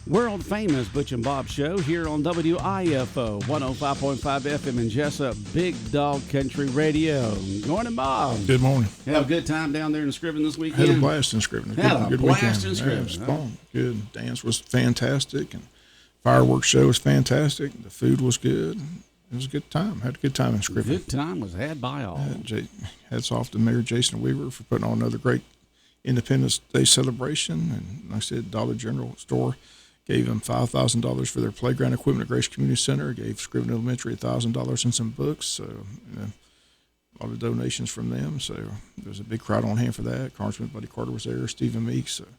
World famous Butch and Bob show here on WIFO 105.5 FM in Jesup, Big Dog Country Radio. Good morning, Bob. Good morning. Have a good time down there in Scriven this weekend? Had a blast in Scriven. Good blast in Scriven. Yeah, it was fun. Good. Dance was fantastic, and fireworks show was fantastic. The food was good. It was a good time. Had a good time in Scriven. Good time was had by all. Hats off to Mayor Jason Weaver for putting on another great Independence Day celebration. And like I said, Dollar General store gave them $5,000 for their playground equipment at Grace Community Center. Gave Scriven Elementary $1,000 and some books. So, a lot of donations from them. So there was a big crowd on hand for that. Congressman Buddy Carter was there, Stephen Meeks. So it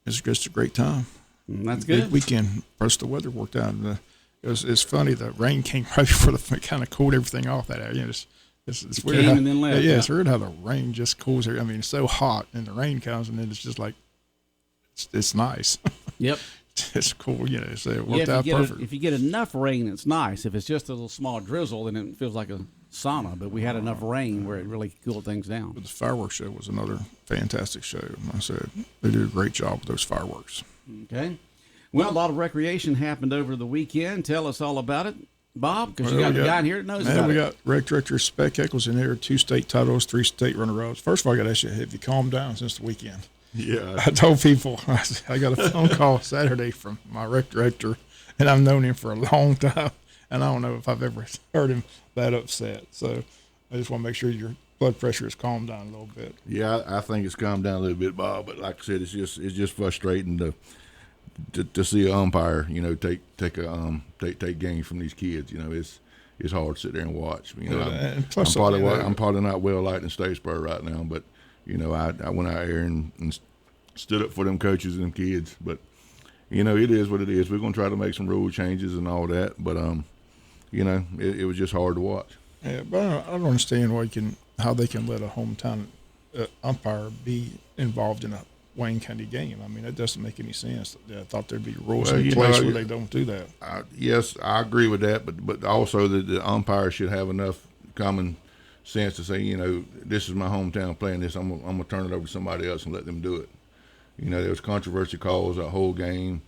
was just a great time. That's good. Big weekend. Plus the weather worked out. And, it's funny. The rain came right before it kind of cooled everything off. That area. It's weird. Came and then left. Yeah, it's weird how the rain just cools. I mean, it's so hot, and the rain comes, and then it's just like it's nice. Yep. It's cool, so it worked out perfect. If you get enough rain, it's nice. If it's just a little small drizzle, then it feels like a sauna. But we had enough rain where it really cooled things down. But the fireworks show was another fantastic show. Like I said, they did a great job with those fireworks. Okay. Well, a lot of recreation happened over the weekend. Tell us all about it, Bob, because you got a guy in here that knows about it. We got Rec Director Spec Eccles in here, 2 state titles, 3 state runner-ups. First of all, I got to ask you, have you calmed down since the weekend? Yeah. I told people, I got a phone call Saturday from my rec director, and I've known him for a long time, and I don't know if I've ever heard him that upset. So I just want to make sure your blood pressure has calmed down a little bit. Yeah, I think it's calmed down a little bit, Bob. But like I said, it's just frustrating to see an umpire, take games from these kids. It's hard to sit there and watch. And plus, I'm probably not well liked in Statesboro right now, but I went out here and stood up for them coaches and them kids. But it is what it is. We're gonna try to make some rule changes and all that, but it was just hard to watch. Yeah, but I don't understand how they can let a hometown umpire be involved in a Wayne County game. I mean, that doesn't make any sense. I thought there'd be rules in place where they don't do that. Yes, I agree with that, but also the umpire should have enough common sense to say, this is my hometown playing this. I'm gonna turn it over to somebody else and let them do it. There was controversy calls that whole game,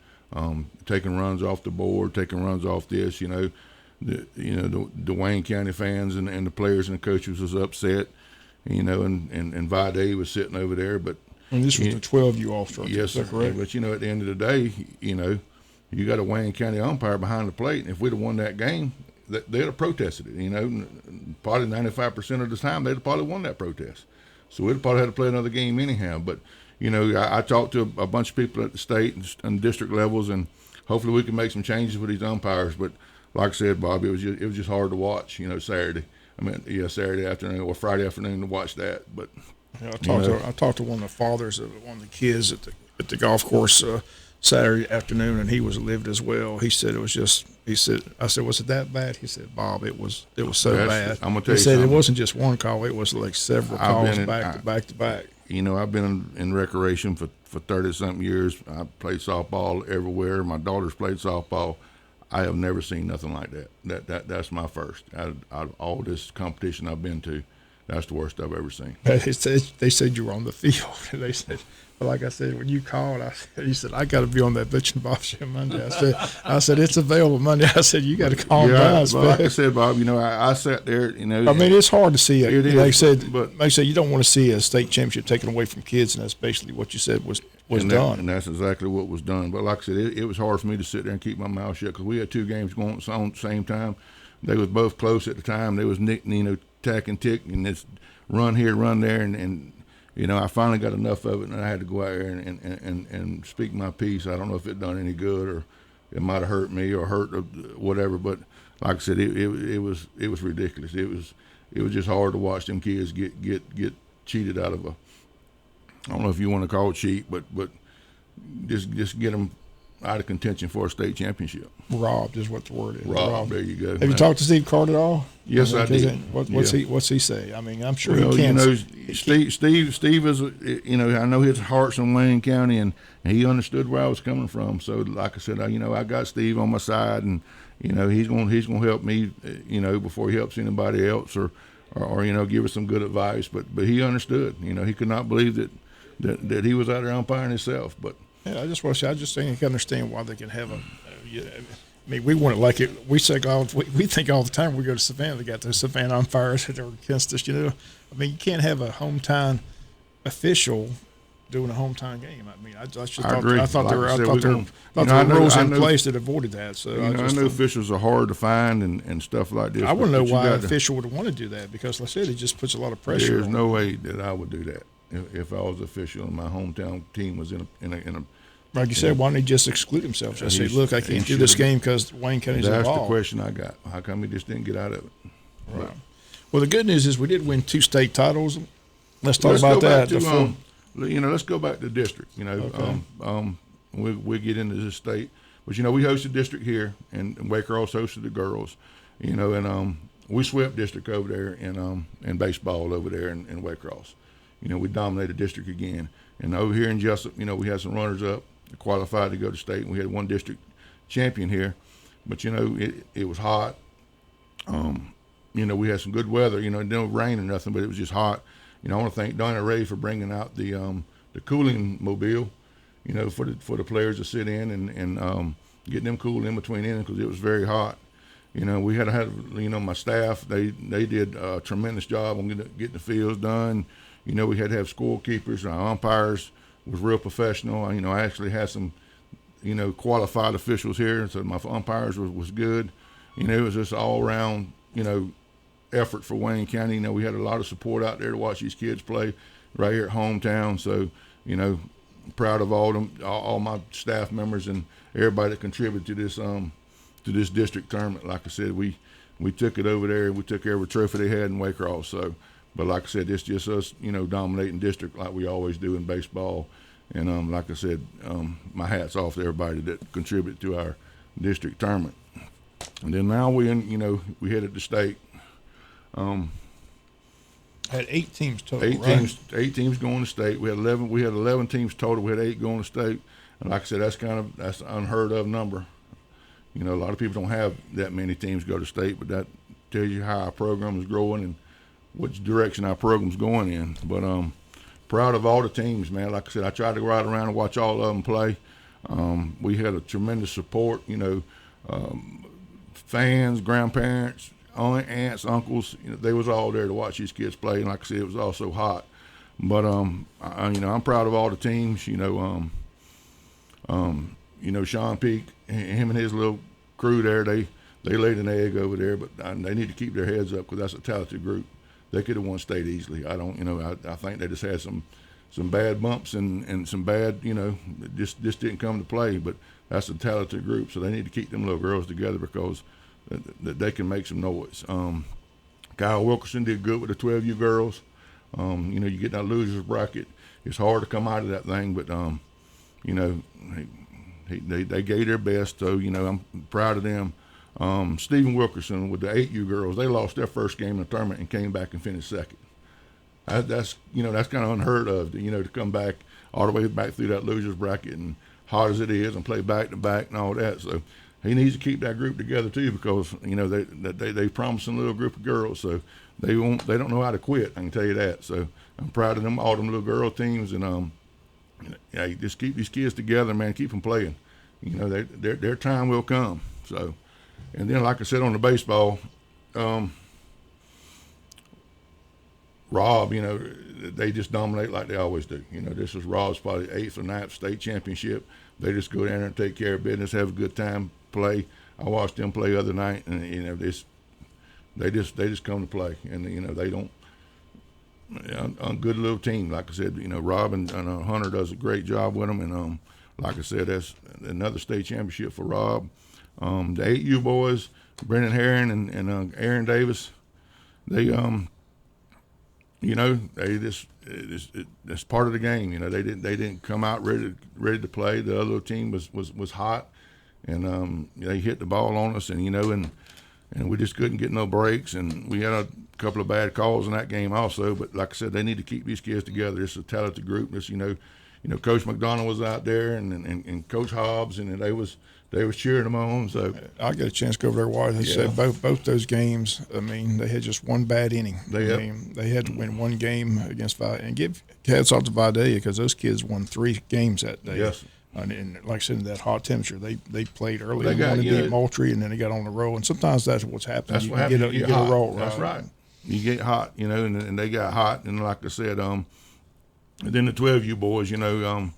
taking runs off the board, taking runs off this. The Wayne County fans and the players and the coaches was upset. And Vide was sitting over there, but. And this was the 12U All-Star. Yes, is that correct? But at the end of the day, you got a Wayne County umpire behind the plate, and if we'd have won that game, they'd have protested it. Probably 95% of the time they'd have probably won that protest. So we'd have probably had to play another game anyhow. But I talked to a bunch of people at the state and district levels, and hopefully we can make some changes with these umpires. But like I said, Bob, it was just hard to watch. Saturday. Saturday afternoon or Friday afternoon to watch that, but. Yeah, I talked to one of the fathers of one of the kids at the golf course Saturday afternoon, and he was livid as well. He said it was just. I said, was it that bad? He said, Bob, it was so bad. I'm gonna tell you he said something. It wasn't just one call; it was like several calls back to back. I've been in recreation for 30-something years. I played softball everywhere. My daughters played softball. I have never seen nothing like that. That's my first. Out of all this competition I've been to, that's the worst I've ever seen. They said you were on the field. They said, but like I said, when you called, you said, I got to be on that Butch and Bob show Monday. I said, it's available Monday. I said, you got to call down. Well, like I said, Bob, I sat there, I mean, it's hard to see it. It is, like I said, you don't want to see a state championship taken away from kids, and that's basically what you said was done. And that's exactly what was done. But like I said, it was hard for me to sit there and keep my mouth shut because we had 2 games going on at the same time. They was both close at the time. They was tack and tick, and it's run here, run there, and I finally got enough of it, and I had to go out there and speak my piece. I don't know if it done any good or it might have hurt me or hurt whatever, but like I said, it was ridiculous. It was just hard to watch them kids get cheated out of I don't know if you want to call it cheat, but just get them out of contention for a state championship. Robbed is what the word is. Robbed. There you go. Have you talked to Steve Carter at all? Yes, I did. What's he say? I mean, I'm sure he can't. Steve is, I know his heart's in Wayne County, and he understood where I was coming from. So, like I said, I got Steve on my side, and he's going to help me, before he helps anybody else or or give us some good advice. But he understood. He could not believe that he was out there umpiring himself. But yeah, I just want to say, I just think you can understand why they can have a. I mean, we want it like it. We think all the time we go to Savannah, they got those Savannah umpires that are against us. I mean, you can't have a hometown official doing a hometown game. I mean, I thought there were rules in place that avoided that. So I know officials are hard to find and stuff like this. I want to know why an official would want to do that, because, like I said, it just puts a lot of pressure. There's no way that I would do that if I was official and my hometown team was in a. Like you said, why don't he just exclude himself? Just say, look, I can't do this game because Wayne County's involved. That's the question I got. How come he just didn't get out of it? Right. Well, the good news is we did win 2 state titles. Let's talk about that. Let's go back to district. Okay. We get into this state. But, we hosted district here, and Waycross hosted the girls, and we swept district over there in baseball over there in Waycross. We dominated district again. And over here in Jesup, we had some runners up, qualified to go to state, and we had one district champion here. But, it was hot. We had some good weather. It didn't rain or nothing, but it was just hot. I want to thank Donna Ray for bringing out the cooling mobile, for the players to sit in and getting them cooled in between innings because it was very hot. We had my staff, they did a tremendous job on getting the fields done. We had to have scorekeepers. Our umpires was real professional. I actually had some, qualified officials here, so my umpires was good. It was just all around, effort for Wayne County. We had a lot of support out there to watch these kids play right here at hometown. So, proud of all my staff members and everybody that contributed to this district tournament. Like I said, we took it over there. We took every trophy they had in Waycross. So, but like I said, it's just us, dominating district like we always do in baseball. And like I said, my hat's off to everybody that contributed to our district tournament. And then now we headed to state. Had 8 teams total. Eight teams going to state. We had 11. We had 11 teams total. We had 8 going to state. And like I said, that's an unheard of number. A lot of people don't have that many teams go to state, but that tells you how our program is growing and which direction our program's going in. But proud of all the teams, man. Like I said, I tried to ride around and watch all of them play. We had a tremendous support. Fans, grandparents, aunts, uncles. They was all there to watch these kids play. And like I said, it was also hot. But I'm proud of all the teams. Sean Peak, him and his little crew there, they laid an egg over there, but they need to keep their heads up because that's a talented group. They could have won state easily. I think they just had some bad bumps and some bad, just didn't come to play. But that's a talented group, so they need to keep them little girls together because they can make some noise. Kyle Wilkerson did good with the 12U girls. You get that losers bracket. It's hard to come out of that thing, but they gave their best. So I'm proud of them. Stephen Wilkerson with the 8U girls, they lost their first game in the tournament and came back and finished second. That's kind of unheard of, to come back all the way back through that losers bracket and hard as it is and play back to back and all that. So he needs to keep that group together too because they promising a little group of girls, so they don't know how to quit. I can tell you that. So I'm proud of them, all them little girl teams, and just keep these kids together, man. Keep them playing. Their time will come. So. And then, like I said, on the baseball, Rob, they just dominate like they always do. This was Rob's probably 8th or 9th state championship. They just go down there and take care of business, have a good time, play. I watched them play the other night, and they just come to play, and they don't. A good little team, like I said. Rob and Hunter does a great job with them, and like I said, that's another state championship for Rob. The 8U boys, Brendan Herron and Aaron Davis, they that's part of the game. They didn't come out ready to play. The other team was hot, and they hit the ball on us, and and we just couldn't get no breaks, and we had a couple of bad calls in that game also. But like I said, they need to keep these kids together. It's a talented group. Coach McDonald was out there and Coach Hobbs, and they was cheering them on. So I got a chance to go over there. Watch. They said both those games. I mean, they had just one bad inning. They had to win one game against Vidalia, and give hats off to Vidalia because those kids won 3 games that day. Yes. And like I said, in that hot temperature, they played early. They wanted to beat Moultrie, and then they got on the roll. And sometimes that's what's happening. That's what happens. You get a roll. That's right. You get hot, and they got hot. And like I said, and then the 12U boys, I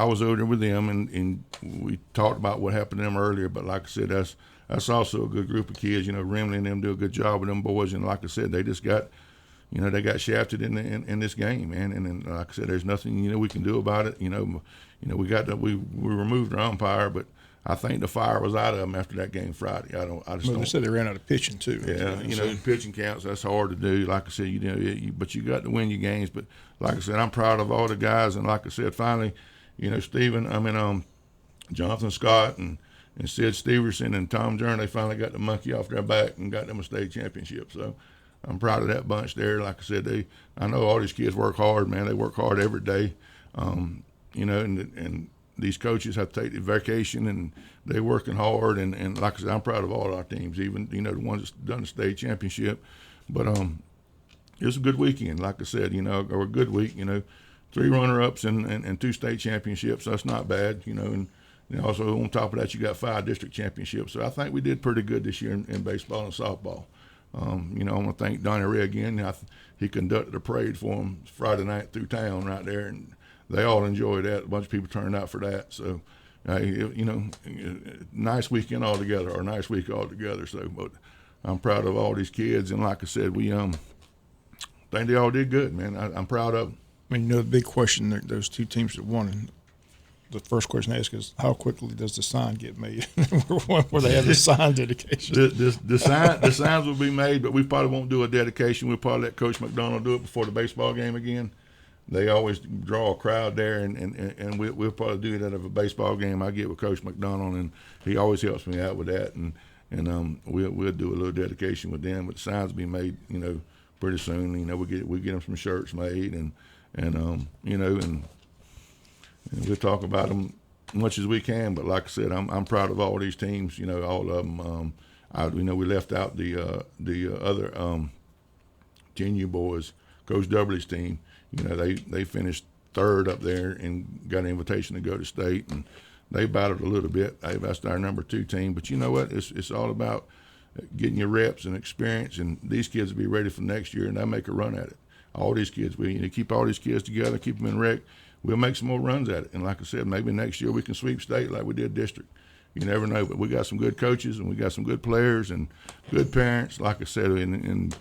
was over there with them, and we talked about what happened to them earlier. But like I said, that's also a good group of kids. Rimley and them do a good job with them boys. And like I said, they just got, they got shafted in this game, man. And then, like I said, there's nothing we can do about it. We removed our umpire, but I think the fire was out of them after that game Friday. They said they ran out of pitching too. Yeah, pitching counts. That's hard to do. Like I said, but you got to win your games. But like I said, I'm proud of all the guys. And like I said, finally, Jonathan Scott and Sid Steverson and Tom Jern, they finally got the monkey off their back and got them a state championship. So I'm proud of that bunch there. Like I said, I know all these kids work hard, man. They work hard every day. And these coaches have to take the vacation, and they're working hard. And like I said, I'm proud of all our teams, even, the ones that's done the state championship. But it was a good weekend. Like I said, or a good week, 3 runner-ups and 2 state championships. That's not bad, and also on top of that, you got 5 district championships. So I think we did pretty good this year in baseball and softball. I want to thank Donnie Ray again. He conducted a parade for them Friday night through town right there, and they all enjoyed that. A bunch of people turned out for that. So, nice weekend altogether, or nice week altogether. So, but I'm proud of all these kids, and like I said, we think they all did good, man. I'm proud of them. I mean, the big question, those 2 teams that won, and the first question to ask is, how quickly does the sign get made? Where they have the sign dedication. The signs will be made, but we probably won't do a dedication. We'll probably let Coach McDonald do it before the baseball game again. They always draw a crowd there, and we'll probably do that at a baseball game. I get with Coach McDonald, and he always helps me out with that, and we'll do a little dedication with them. But the signs will be made, pretty soon. We get them some shirts made, and we'll talk about them as much as we can. But like I said, I'm proud of all these teams. All of them. We left out the other 10U boys, Coach Doubly's team. They finished 3rd up there and got an invitation to go to state, and they battled a little bit. That's our number 2 team. But you know what? It's all about getting your reps and experience, and these kids will be ready for next year, and they'll make a run at it. All these kids, we keep all these kids together, keep them in rec. We'll make some more runs at it. And like I said, maybe next year we can sweep state like we did district. You never know, but we got some good coaches, and we got some good players and good parents, like I said, and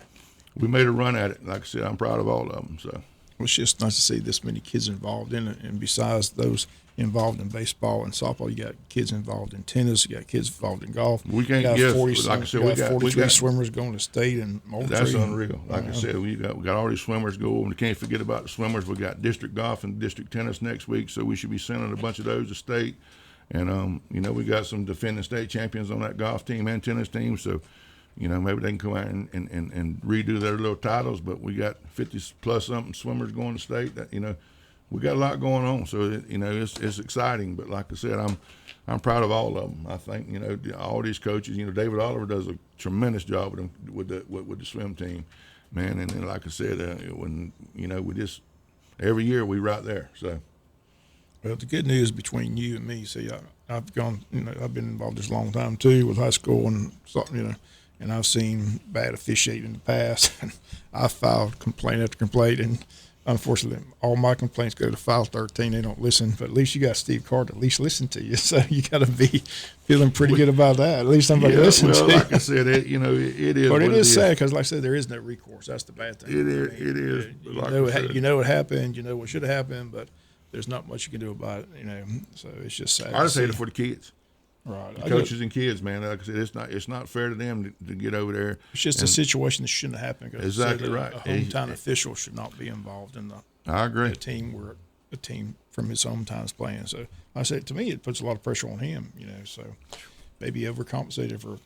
we made a run at it. Like I said, I'm proud of all of them. So. It's just nice to see this many kids involved in it. And besides those involved in baseball and softball, you got kids involved in tennis, you got kids involved in golf. We can't get 43 swimmers going to state and Moultrie. That's unreal. Like I said, we got all these swimmers going. We can't forget about the swimmers. We got district golf and district tennis next week, so we should be sending a bunch of those to state. And we got some defending state champions on that golf team and tennis team, so maybe they can come out and redo their little titles. But we got 50+ something swimmers going to state. That we got a lot going on. So it's exciting. But like I said, I'm proud of all of them. I think all these coaches. David Oliver does a tremendous job with them with the swim team, man. And then, like I said, when we just every year we right there. So. Well, the good news between you and me, see, I've gone. I've been involved this a long time too with high school and something. And I've seen bad officiating in the past. And I've filed complaint after complaint, and unfortunately, all my complaints go to file 13. They don't listen, but at least you got Steve Carter at least listen to you. So you got to be feeling pretty good about that. At least somebody listens to you. Like I said, it is. But it is sad because, like I said, there is no recourse. That's the bad thing. It is. You know what happened. You know what should have happened, but there's not much you can do about it. So it's just sad. I just hate it for the kids. Right, the coaches and kids, man. Like I said, it's not fair to them to get over there. It's just a situation that shouldn't have happened. Exactly right. A hometown official should not be involved in I agree. A team where a team from his hometown is playing. So I say, to me, it puts a lot of pressure on him. So maybe overcompensated for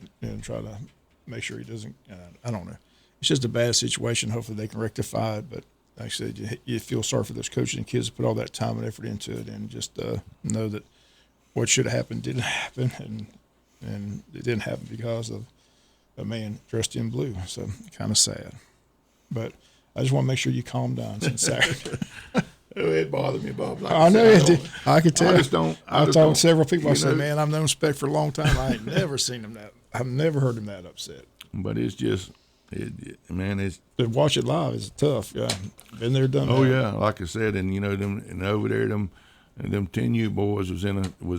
try to make sure he doesn't. I don't know. It's just a bad situation. Hopefully they can rectify it. But like I said, you feel sorry for those coaches and kids that put all that time and effort into it, and just know that what should have happened didn't happen, and it didn't happen because of a man dressed in blue. So kind of sad. But I just want to make sure you calm down since Saturday. It bothered me, Bob. Like I know it did. I could tell. I've talked to several people. I said, man, I've known Speck for a long time. I ain't never seen him that. I've never heard him that upset. But it's just, man, it's. To watch it live is tough. Yeah, been there, done that. Oh yeah, like I said, and them, and over there, them 10U boys was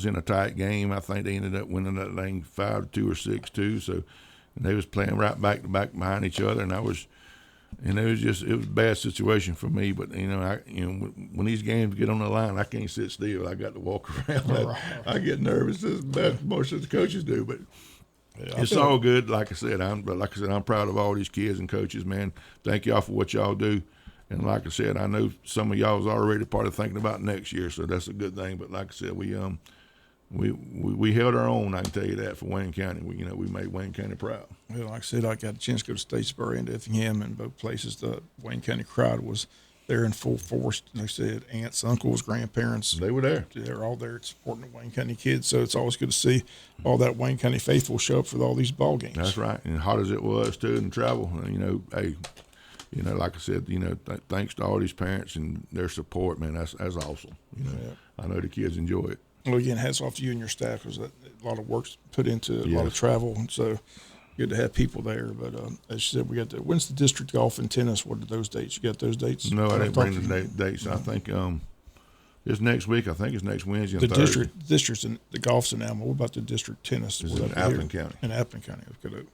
in a tight game. I think they ended up winning that thing 5-2 or 6-2. So, and they was playing right back to back behind each other, and it was a bad situation for me. But when these games get on the line, I can't sit still. I got to walk around. Right. I get nervous as most of the coaches do, but. Yeah, it's all good. Like I said, I'm proud of all these kids and coaches, man. Thank y'all for what y'all do. And like I said, I know some of y'all is already part of thinking about next year, so that's a good thing. But like I said, we held our own. I can tell you that for Wayne County. We made Wayne County proud. Well, like I said, I got a chance to go to Statesboro and Effingham, and both places the Wayne County crowd was there in full force. Like I said, aunts, uncles, grandparents. They were there. They're all there supporting the Wayne County kids. So it's always good to see all that Wayne County faithful show up for all these ball games. That's right. And hot as it was too, and travel. Hey, like I said, thanks to all these parents and their support, man. That's awesome. Yeah. I know the kids enjoy it. Well, again, hats off to you and your staff because a lot of work's put into it, a lot of travel, and so good to have people there. But as you said, we got when's the district golf and tennis? What are those dates? You got those dates? No, I didn't bring the dates. I think it's next week. I think it's next Wednesday and the Thursday. District's in the golf's in Alma. What about the district tennis? It's in Appleton County. In Appleton County. Okay.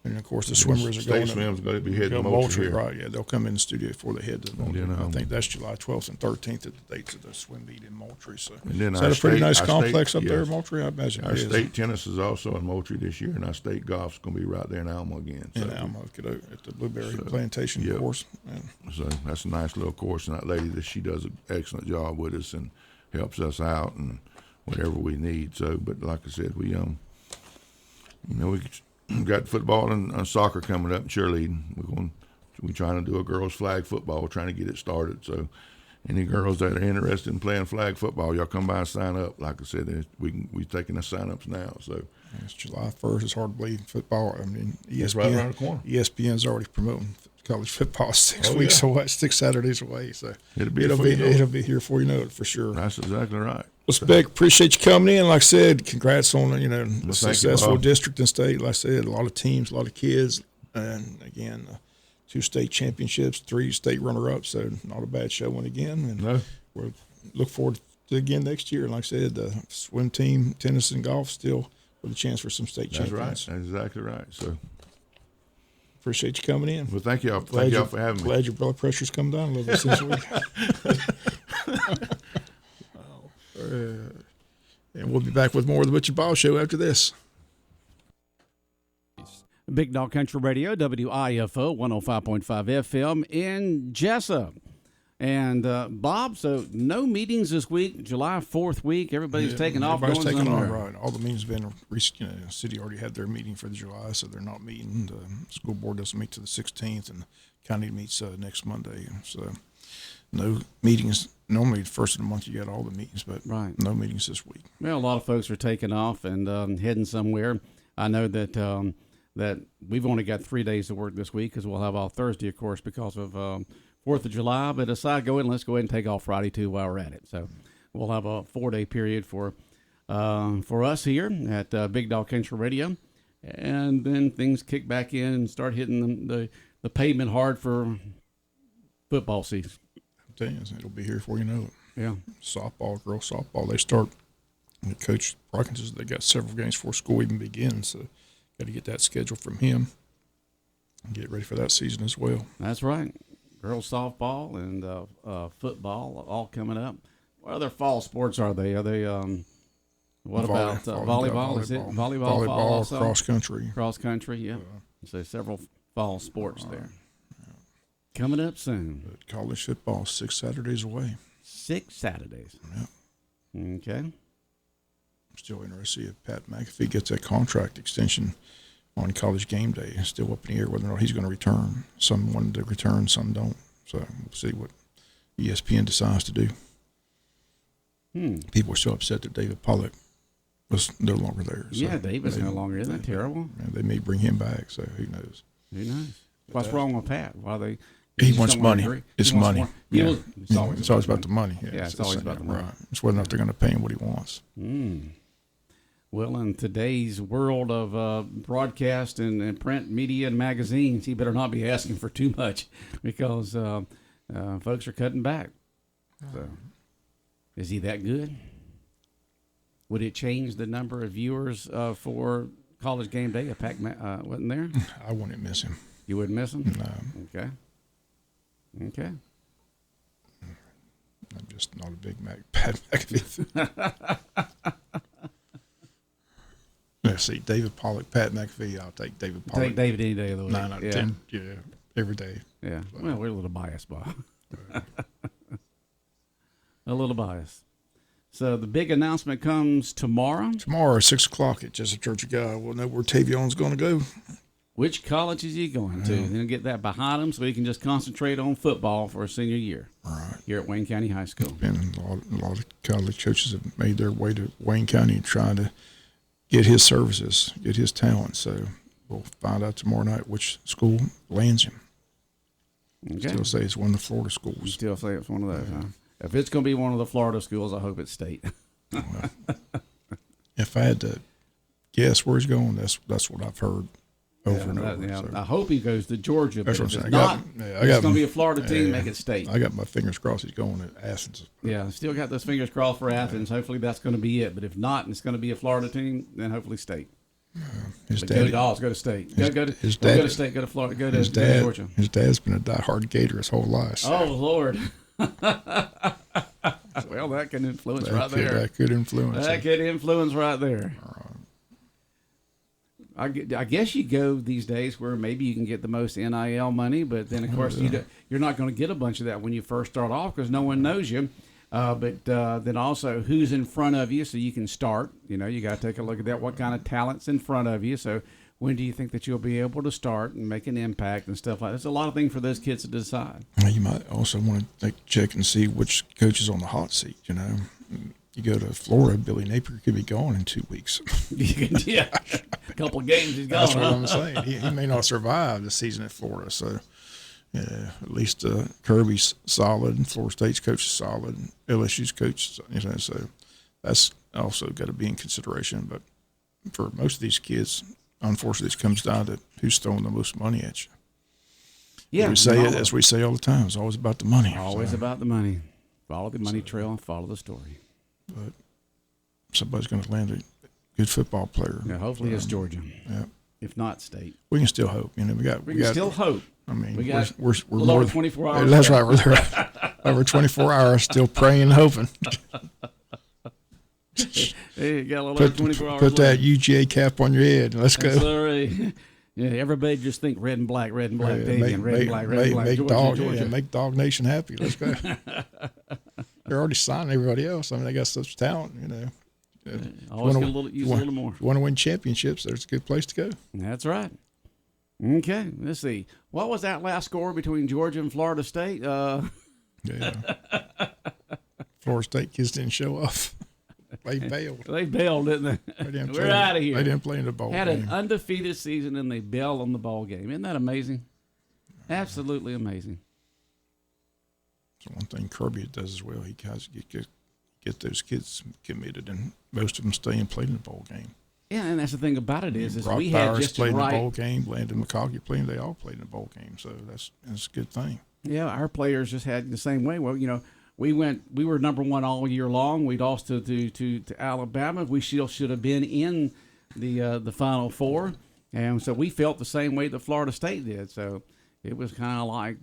And of course, the swimmers are going. State swim's going to be heading to Moultrie, right? Yeah, they'll come in the studio before they head to Moultrie. I think that's July 12th and 13th at the dates of the swim meet in Moultrie. So, is that a pretty nice complex up there in Moultrie? I imagine our state tennis is also in Moultrie this year, and our state golf's going to be right there in Alma again. In Alma, at the Blueberry Plantation course. Yeah. So that's a nice little course, and that lady, she does an excellent job with us and helps us out and whatever we need. So, but like I said, we got football and soccer coming up and cheerleading. We're trying to do a girls' flag football, trying to get it started. So any girls that are interested in playing flag football, y'all come by and sign up. Like I said, we're taking the sign-ups now. So it's July 1st. It's hard to believe football. I mean, ESPN, right around the corner. ESPN's already promoting college football 6 weeks away, 6 Saturdays away. So it'll be here before you know it for sure. That's exactly right. Well, Speck, appreciate you coming in. Like I said, congrats on the successful district and state. Like I said, a lot of teams, a lot of kids, and again, 2 state championships, 3 state runner-ups. So not a bad showing again. And we'll look forward to again next year. Like I said, the swim team, tennis, and golf still with a chance for some state champions. That's right. That's exactly right. So appreciate you coming in. Well, thank y'all. Thank y'all for having me. Glad your blood pressure's come down a little bit since we. And we'll be back with more of the Butch and Bob Show after this. Big Dog Country Radio, WIFO 105.5 FM in Jesup. And Bob, so no meetings this week, July 4th week. Everybody's taking off. Everybody's taking off, right. All the meetings have been, the city already had their meeting for the July, so they're not meeting. The school board doesn't meet till the 16th, and the county meets next Monday. So no meetings. Normally, the first of the month, you got all the meetings, but no meetings this week. Well, a lot of folks are taking off and heading somewhere. I know that that we've only got 3 days to work this week because we'll have all Thursday, of course, because of 4th of July. But let's go ahead and take off Friday, too, while we're at it. So we'll have a 4-day period for us here at Big Dog Country Radio. And then things kick back in and start hitting the pavement hard for football season. It'll be here before you know it. Yeah. Softball, girls softball, they start. And Coach Brockins says they got several games before school even begins, so got to get that scheduled from him and get ready for that season as well. That's right. Girls softball and football all coming up. What other fall sports are they? Are they what about volleyball? Is it volleyball? Volleyball, cross country. Cross country, yeah. So several fall sports there. Coming up soon. But college football, 6 Saturdays away. 6 Saturdays. Yeah. Okay. I'm still interested to see if Pat McAfee gets that contract extension on college game day. It's still up in the air whether or not he's going to return. Some wanted to return, some don't. So we'll see what ESPN decides to do. People are so upset that David Pollock was no longer there. So yeah, David's no longer. Isn't that terrible? They may bring him back, so who knows? Who knows? What's wrong with Pat? Why they? He wants money. It's money. Yeah. It's always about the money. Yeah, it's always about the money. Right. It's whether or not they're going to pay him what he wants. Well, in today's world of broadcast and print media and magazines, he better not be asking for too much because folks are cutting back. So, is he that good? Would it change the number of viewers for College Game Day if Pac wasn't there? I wouldn't miss him. You wouldn't miss him? No. Okay. I'm just not a big Pat McAfee. Let's see, David Pollock, Pat McAfee. I'll take David Pollock. Take David any day of the week. 9 out of 10. Yeah, every day. Yeah. Well, we're a little biased, Bob. A little biased. So the big announcement comes tomorrow. Tomorrow, 6 o'clock at Jesup Church of God. We'll know where Tavion's going to go. Which college is he going to? Then get that behind him so he can just concentrate on football for a senior year. Right. Here at Wayne County High School. And a lot of college coaches have made their way to Wayne County trying to get his services, get his talent. So we'll find out tomorrow night which school lands him. Okay. Still say it's one of the Florida schools. You still say it's one of those, huh? If it's going to be one of the Florida schools, I hope it's state. Well, if I had to guess where he's going, that's what I've heard over and over. Yeah, So. I hope he goes to Georgia, but That's what if I'm it's saying. not, it's going to be a Florida team, make it state. I got my fingers crossed he's going to Athens. Yeah, still got those fingers crossed for Athens. Hopefully that's going to be it. But if not, and it's going to be a Florida team, then hopefully state. His But dad, go to Dawes, go to state. Go to state, go to Florida, go to Georgia. His dad's been a diehard Gator his whole life. So Oh, Lord. Well, that can influence right there. That could influence. That could influence right there. I guess you go these days where maybe you can get the most NIL money, but then, of course, you're not going to get a bunch of that when you first start off because no one knows you. But then also who's in front of you so you can start. You know, you got to take a look at that, what kind of talent's in front of you. So when do you think that you'll be able to start and make an impact and stuff like that? There's a lot of things for those kids to decide. You might also want to check and see which coach is on the hot seat, you know. You go to Florida, Billy Napier could be gone in 2 weeks. Yeah, a couple of games he's gone. That's what I'm saying. He may not survive the season at Florida. So, yeah, at least Kirby's solid, and Florida State's coach is solid, and LSU's coach, you know. So that's also got to be in consideration. But for most of these kids, unfortunately, it comes down to who's throwing the most money at you. Yeah, as we say all the time, it's always about the money. Always about the money. Follow the money trail and follow the story. But somebody's going to land a good football player. Yeah, hopefully it's Georgia. Yeah. If not state. We can still hope. You know, we can still hope. I mean, we got we're more than 24 hours. That's right. We're there over 24 hours still praying and hoping. Hey, you got a little over 24 hours Put that left. UGA cap on your head and let's go. Sorry. Yeah, everybody just think red and black, Davian, red and black, Georgia. Make Dog Nation happy. Let's go. They're already signing everybody else. I mean, they got such talent, you know. Always get use a little more. If you want to win championships, there's a good place to go. That's right. Okay, let's see. What was that last score between Georgia and Florida State? Yeah. Florida State kids didn't show up. They bailed. They bailed, didn't they? We're out of here. They didn't play in the bowl Had game. an undefeated season, and they bailed on the ball game. Isn't that amazing? Absolutely amazing. So one thing Kirby does as well, he has get those kids committed, and most of them stay and play in the bowl game. Yeah, and that's the thing about it is Brock we had Bowers just played in right. the bowl game. Landon McConkey played. They all played in the bowl game, so that's a good thing. Yeah, our players just had the same way. Well, you know, we were number one all year long. We lost to Alabama. We still should have been in the Final Four, and so we felt the same way that Florida State did. So it was kind of like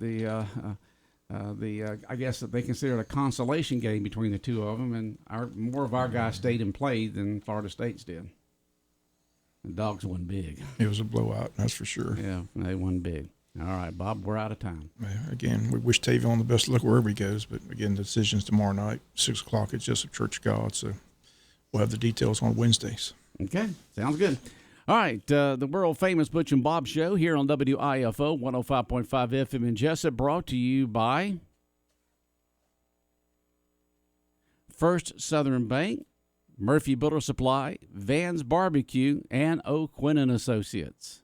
I guess that they considered a consolation game between the two of them, and more of our guys stayed and played than Florida State's did. The Dogs won big. It was a blowout, that's for sure. Yeah, they won big. All right, Bob, we're out of time. Again, we wish Tavion the best of luck wherever he goes, but again, the decision's tomorrow night, 6 o'clock at Jesup Church of God, so we'll have the details on Wednesdays. Okay, sounds good. All right, the world-famous Butch and Bob Show here on WIFO 105.5 FM in Jesup, brought to you by First Southern Bank, Murphy Builder Supply, Van's Barbecue, and O'Quinn & Associates.